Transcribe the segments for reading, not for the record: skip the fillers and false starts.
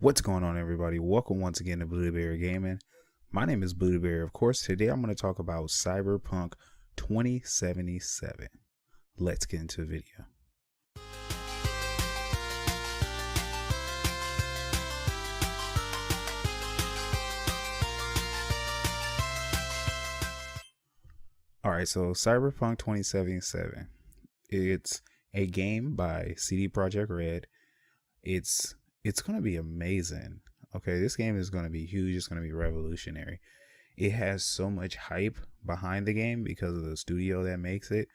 What's going on, everybody? Welcome once again to Bluedaberry Gaming. My name is Bluedaberry, of course. Today I'm going to talk about Cyberpunk 2077. Let's get into the video. Alright, so Cyberpunk 2077. It's a game by Projekt RED. It's going to be amazing. Okay, this game is going to be huge. It's going to be revolutionary. It has so much hype behind the game because of the studio that makes it.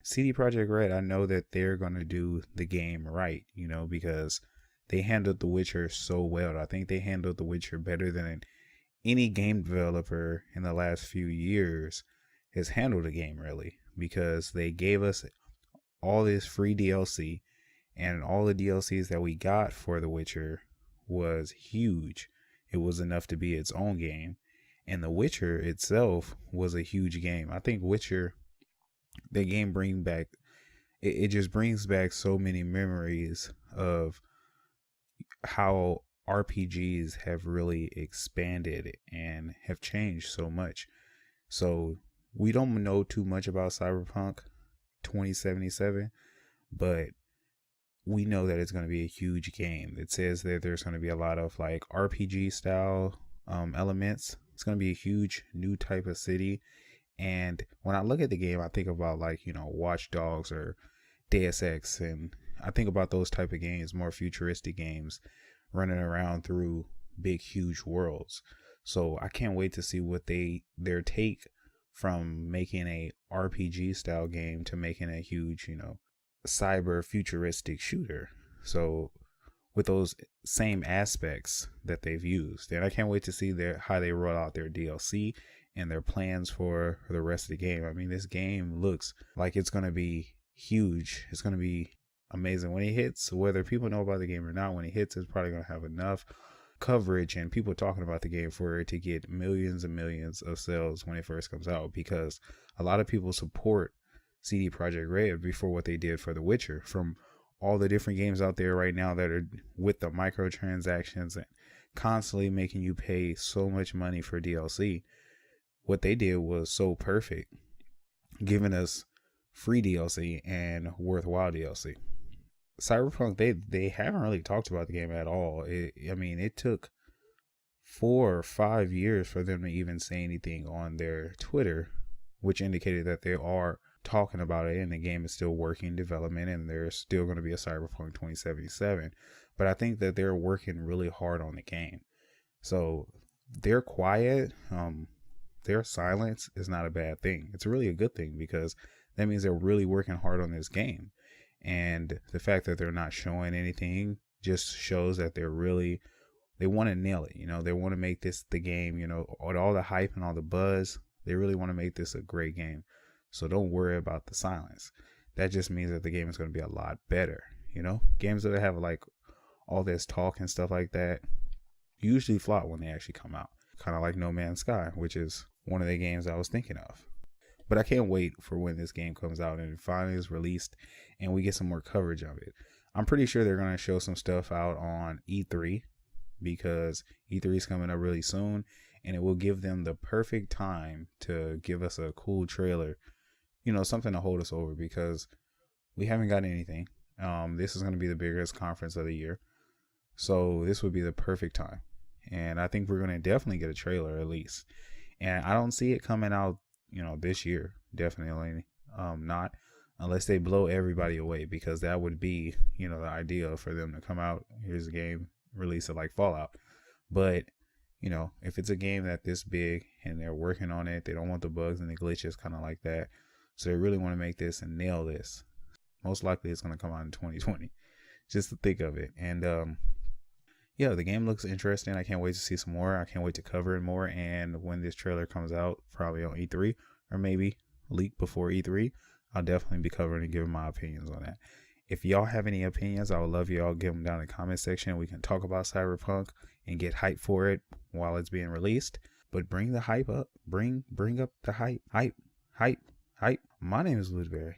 Projekt RED, I know that they're going to do the game right, because they handled The Witcher so well. I think they handled The Witcher better than any game developer in the last few years has handled a game, really, because they gave us all this free DLC, and all the DLCs that we got for The Witcher was huge. It was enough to be its own game, and The Witcher itself was a huge game. I think Witcher, the game it just brings back so many memories of how RPGs have really expanded and have changed so much. So we don't know too much about Cyberpunk 2077, but we know that it's going to be a huge game. It says that there's going to be a lot of like RPG style elements. It's going to be a huge new type of city. And when I look at the game, I think about Watch Dogs or Deus Ex, and I think about those type of games, more futuristic games running around through big, huge worlds. So I can't wait to see what their take from making a RPG style game to making a huge, cyber futuristic shooter. So with those same aspects that they've used, and I can't wait to see how they roll out their DLC and their plans for the rest of the game. I mean, this game looks like it's going to be huge. It's going to be amazing when it hits. Whether people know about the game or not, when it hits, it's probably going to have enough coverage and people talking about the game for it to get millions and millions of sales when it first comes out, because a lot of people support Projekt RED before what they did for The Witcher. From all the different games out there right now that are with the microtransactions and constantly making you pay so much money for DLC, what they did was so perfect, giving us free DLC and worthwhile DLC. Cyberpunk, they haven't really talked about the game at all. It took 4 or 5 years for them to even say anything on their Twitter, which indicated that they are talking about it and the game is still working development and there's still going to be a Cyberpunk 2077. But I think that they're working really hard on the game. So they're quiet. Their silence is not a bad thing. It's really a good thing, because that means they're really working hard on this game. And the fact that they're not showing anything just shows that they want to nail it. They want to make this the game, with all the hype and all the buzz. They really want to make this a great game. So don't worry about the silence. That just means that the game is going to be a lot better. Games that have like all this talk and stuff like that usually flop when they actually come out. Kind of like No Man's Sky, which is one of the games I was thinking of. But I can't wait for when this game comes out and it finally is released and we get some more coverage of it. I'm pretty sure they're going to show some stuff out on E3, because E3 is coming up really soon, and it will give them the perfect time to give us a cool trailer, something to hold us over, because we haven't got anything. This is going to be the biggest conference of the year, so this would be the perfect time. And I think we're going to definitely get a trailer at least. And I don't see it coming out this year. Definitely not, unless they blow everybody away, because that would be, the idea for them to come out. Here's a game, release it like Fallout. But, if it's a game that this big and they're working on it, they don't want the bugs and the glitches kind of like that. So they really want to make this and nail this. Most likely it's going to come out in 2020, just to think of it. And, yeah, the game looks interesting. I can't wait to see some more. I can't wait to cover it more. And when this trailer comes out, probably on E3 or maybe a leak before E3, I'll definitely be covering and giving my opinions on that. If y'all have any opinions, I would love y'all give them down in the comment section. We can talk about Cyberpunk and get hype for it while it's being released. But bring the hype up. Bring up the hype. Hype. My name is Bluedaberry,